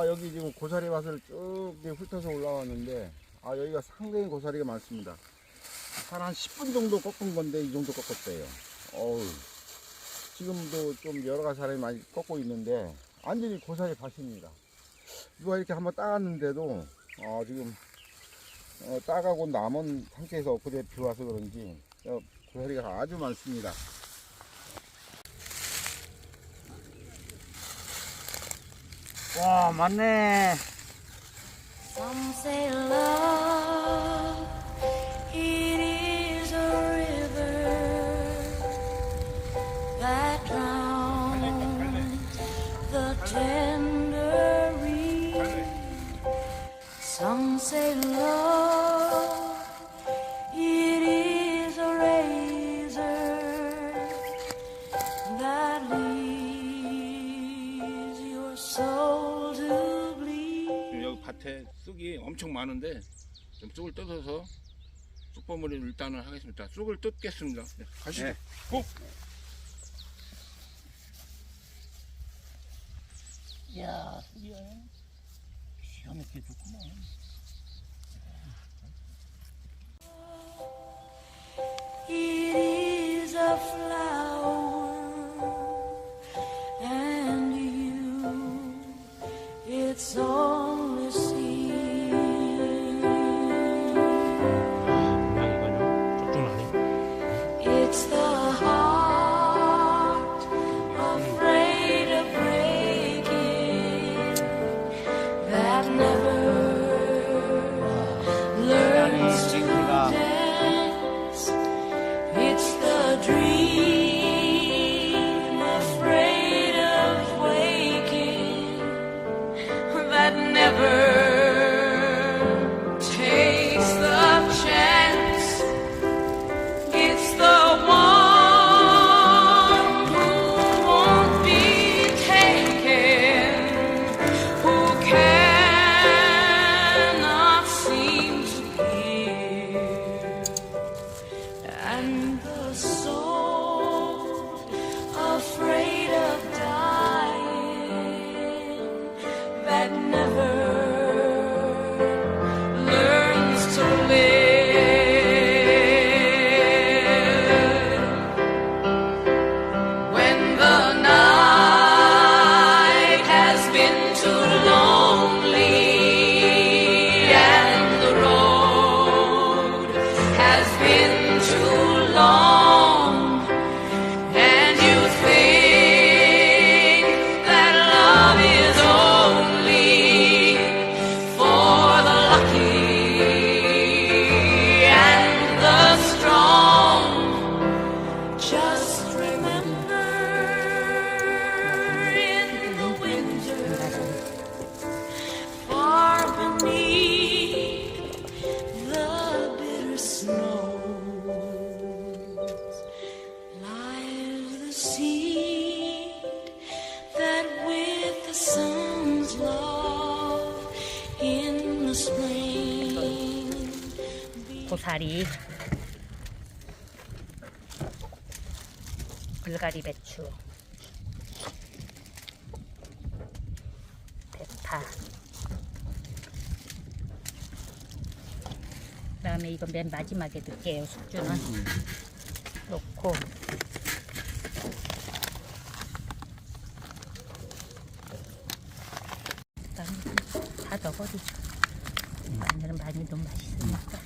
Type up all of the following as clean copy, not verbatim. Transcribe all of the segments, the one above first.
여기 지금 고사리 밭을 쭉 훑어서 올라왔는데, 여기가 상당히 고사리가 많습니다. 한 10분 정도 꺾은 건데, 이 정도 꺾었어요. 지금도 좀 여러 가지 사람이 많이 꺾고 있는데, 완전히 고사리 밭입니다. 누가 이렇게 한번 따갔는데도, 지금, 따가고 남은 상태에서 엊그제 비 와서 그런지, 고사리가 아주 많습니다. 와, 많네. Some say love, it is a river that drowns the tender reed. Some say love, it is a razor that leaves your soul to bleed. 여기 밭에 쑥이 엄청 많은데 좀 쑥을 뜯어서 쑥버무리를 일단은 하겠습니다. 쑥을 뜯겠습니다. 네, 가시죠. 네. 고! 야, 쑥이야. 기가 막히게 좋구만. It is a flower, and you, it's only seed. It's the heart afraid of breaking that never learns to dance. It's the dream afraid of waking that never takes the chance. It's the one who won't be taken, who cannot seem to hear, and the soul afraid of dying that never learns to live. When the night has been too lonely and the road has been too long, and you think that love is only for the lucky and the strong, just remember in the winter, far beneath the bitter snows, lies the seed that with the sun's love in the spring. 고사리, 불가리 배추, 대파. 그다음에 이건 맨 마지막에 넣을게요. 숙주는 넣고. 그다음에 다 넣어버리죠. 마늘은 많이 넣으면 맛있으니까.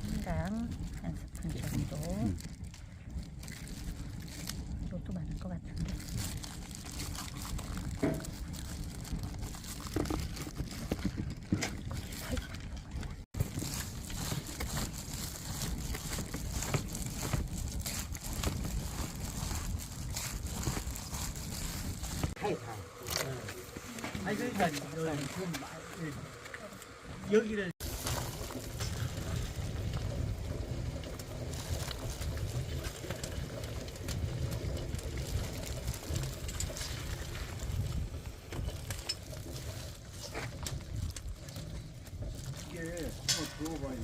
생강 한 스푼 정도. 이것도 많을 것 같은데. 아니, 그러니까, 여기를. 이게 한번 들어봐야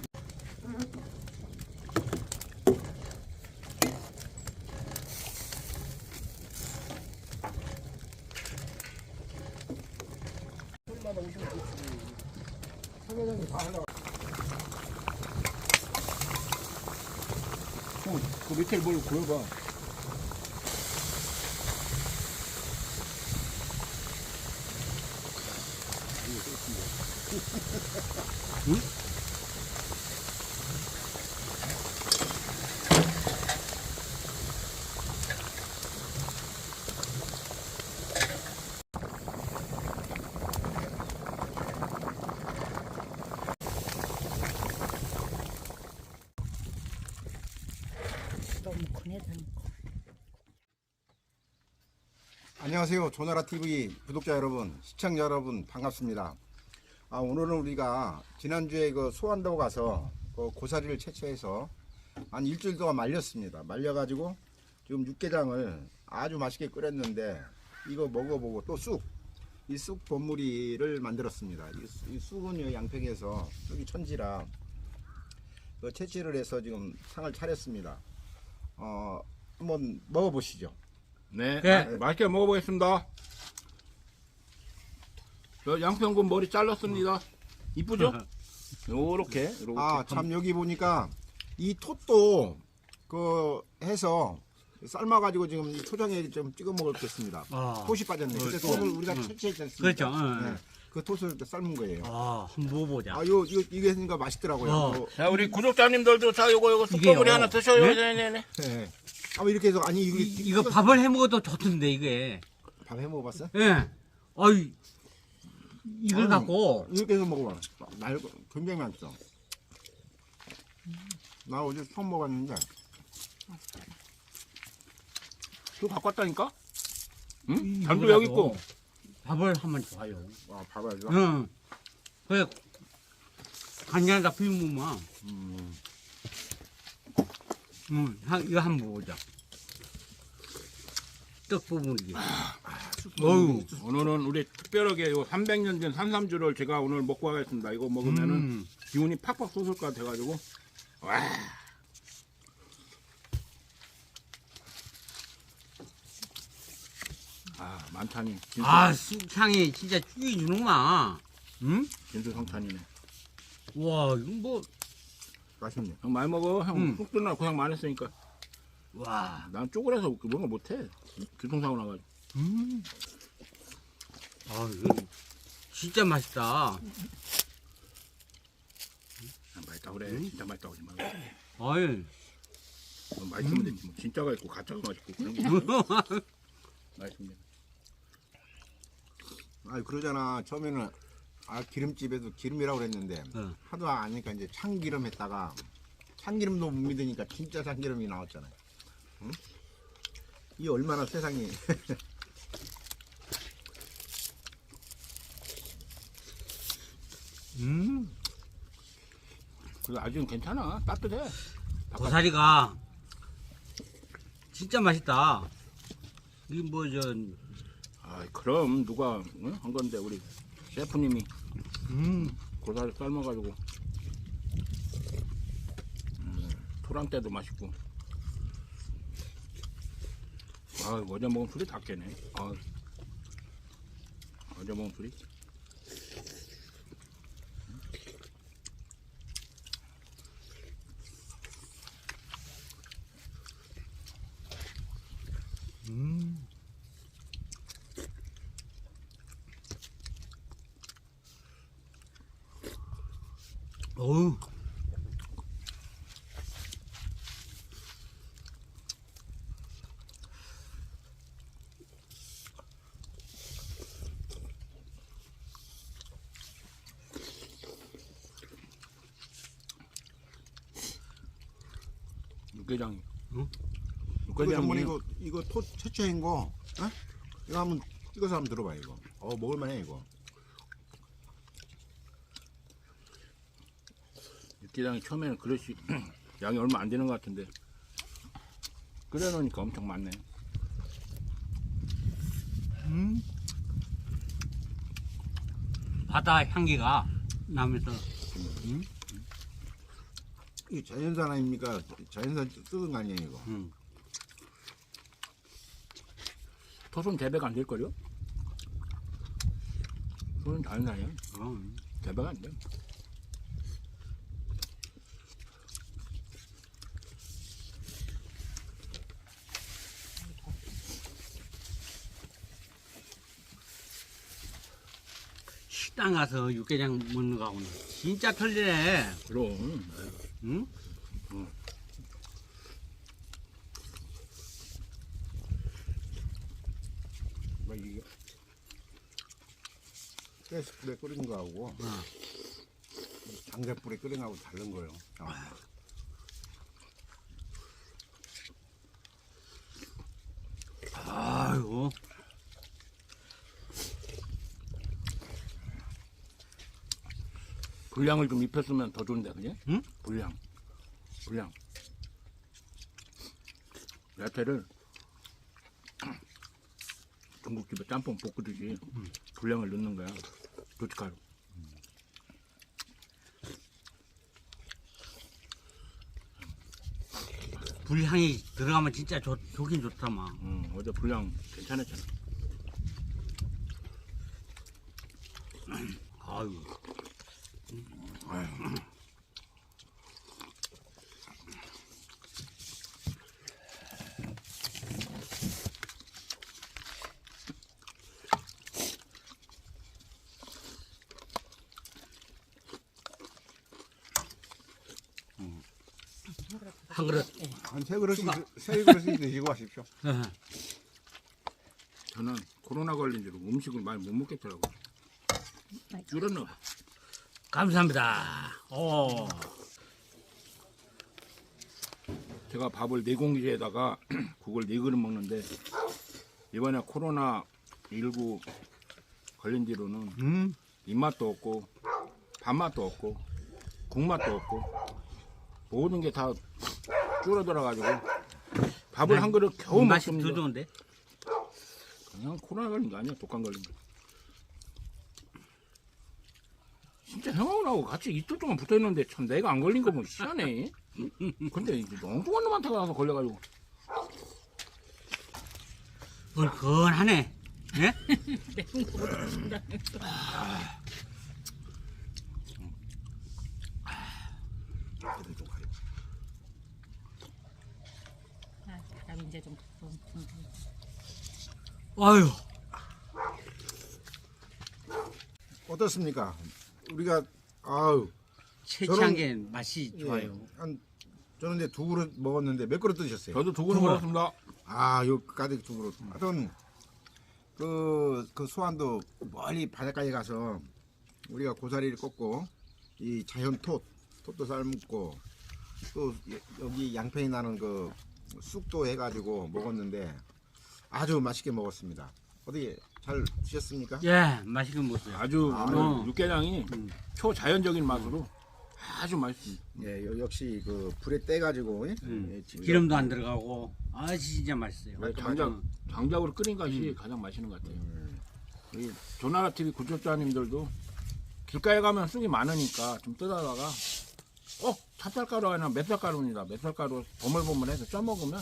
때마다 오시면 좋지. 서 회장님 다 하려고. 형, 그 밑에 뭘 보여봐. 너무 크네. 안녕하세요. 조나라TV 구독자 여러분, 시청자 여러분 반갑습니다. 오늘은 우리가 지난주에 그 소환도 가서 그 고사리를 채취해서 한 일주일 동안 말렸습니다. 말려가지고 지금 육개장을 아주 맛있게 끓였는데 이거 먹어보고 또 이 쑥 버무리를 만들었습니다. 이 쑥은 양평에서 쑥이 천지라 그 채취를 해서 지금 상을 차렸습니다. 한번 먹어보시죠. 네, 네. 맛있게 먹어보겠습니다. 저 양평군 머리 잘랐습니다. 이쁘죠? 요렇게. 참 여기 보니까 이 톳도 그 해서 삶아가지고 지금 이 초장에 좀 찍어 먹겠습니다. 톳이 빠졌네. 그때 톳을 우리가 채취했지 않습니까? 그렇죠. 네. 그 톳을 이렇게 삶은 거예요. 한번 먹어보자. 이게 했으니까 맛있더라고요. 자, 우리 구독자님들도 자, 요거 이게요. 쑥버무리 하나 드셔요. 네? 네네네. 네. 이렇게 해서 아니 이거 밥을 해 먹어도 좋던데 이게. 밥 해 먹어봤어? 예. 아이 이걸 갖고 이렇게 해서 먹어봐. 굉장히 맛있어. 나 어제 처음 먹었는데. 또 갖고 왔다니까? 응? 이걸 잔도 여기 갖고 있고. 밥을 하면 좋아요. 와, 봐봐요. 응. 그래 간장에다 비우면 이거 한번 먹어보자. 떡 버무리기. 어유. 오늘은 우리 특별하게 요 300년 된 산삼주를 제가 오늘 먹고 가겠습니다. 이거 먹으면은 기운이 팍팍 솟을 것 같아가지고. 와. 만찬이. 쑥향이 진짜 죽이주는구만. 응? 진수성찬이네. 와, 이거 뭐, 맛있네. 형 많이 먹어. 형 쑥 뜨나 고생 많이 했으니까. 와. 난 쪼그라서 뭔가 못해. 교통사고 나가지고. 이거 진짜 맛있다. 맛있다 그래. 진짜 맛있다 그러지 마. 아유. 맛있으면 되지 뭐. 진짜가 있고 가짜가 맛있고 그런 게 있어. 맛있습니다. 그러잖아. 처음에는 기름집에도 기름이라고 그랬는데 하도 안 하니까 이제 참기름 했다가 참기름도 못 믿으니까 진짜 참기름이 나왔잖아요. 응? 이 얼마나 세상이 그래도 아직은 괜찮아. 따뜻해. 고사리가 진짜 맛있다. 이게 그럼 누가 한 건데 우리 셰프님이 고사리 삶아가지고 토랑대도 맛있고. 어제 먹은 술이 다 깨네. 어제 먹은 술이. 어우. 육개장이. 그리고 정말 육개장이. 이거 톳 채취한 거 이거 한번 찍어서 한번 들어봐. 이거 먹을만해. 이거 육개장이 처음에는 그릇이 양이 얼마 안 되는 것 같은데 끓여놓으니까 엄청 많네. 바다 향기가 나면서 이 자연산 아닙니까? 자연산 뜯은 거 아니에요 이거? 토순 재배가 안 될걸요? 그건 다른 아니야. 그럼. 대박 안 돼. 식당 가서 육개장 먹는 거하고는 진짜 틀리네. 그럼. 응? 뭐 이게 가스불에 끓인 거하고 장작불에 끓인 거하고 다른 거예요. 아이고. 불량을 좀 입혔으면 더 좋은데, 그지? 응? 불량. 야채를 중국집에 짬뽕 볶듯이 불량을 넣는 거야. 고춧가루. 불향이 들어가면 진짜 좋긴 좋다만. 어제 불량 괜찮았잖아. 아유. 한 그릇. 한 세 그릇씩 드시고 가십시오. 예. 저는 코로나 걸린 뒤로 음식을 많이 못 먹겠더라고. 줄었나 봐. 감사합니다. 제가 밥을 4공기에다가 국을 4그릇 먹는데 이번에 코로나 19 걸린 뒤로는 입맛도 없고 밥맛도 없고 국맛도 없고 모든 게 다 줄어들어가지고 밥을 한 그릇 겨우 맛이 먹습니다. 더 좋은데? 그냥 코로나 걸린 거 아니야. 독감 걸린 거. 진짜 형하고 같이 이틀 동안 붙어있는데 참 내가 안 걸린 거 보면 희한해. 근데 이제 엉뚱한 놈한테 가서 걸려가지고 얼큰하네. 예? 그럼 이제 좀 아유. 어떻습니까? 우리가 아우 채취한 게 맛이 예, 좋아요. 저는 이제 2그릇 먹었는데 몇 그릇 드셨어요? 저도 2그릇 먹었습니다. 요 가득 2그릇. 하여튼 그 수완도 멀리 바닷가에 가서 우리가 고사리를 꺾고 이 자연 톳도 삶고 또 여기 양평이 나는 그 쑥도 해가지고 먹었는데 아주 맛있게 먹었습니다. 어떻게 잘 드셨습니까? 예, 맛있게 먹었어요. 아주 오늘 육개장이 초자연적인 맛으로 아주 맛있습니다. 예, 역시 그 불에 떼가지고 직접 기름도 안 들어가고 진짜 맛있어요. 장작으로 끓인 것이 가장 맛있는 것 같아요. 이 조나라 TV 구독자님들도 길가에 가면 쑥이 많으니까 좀 뜯어다가 찹쌀가루 아니라 맵쌀가루입니다. 맵쌀가루 버물버물해서 쪄먹으면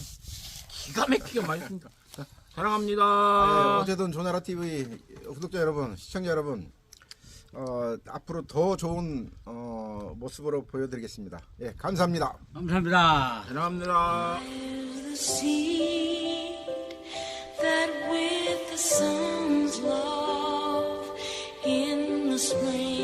기가 막히게 맛있습니다. 자, 사랑합니다. 어쨌든 조나라 TV 구독자 여러분, 시청자 여러분, 앞으로 더 좋은 모습으로 보여드리겠습니다. 예, 감사합니다. 감사합니다. 사랑합니다. the seed that with the sun's love in the spring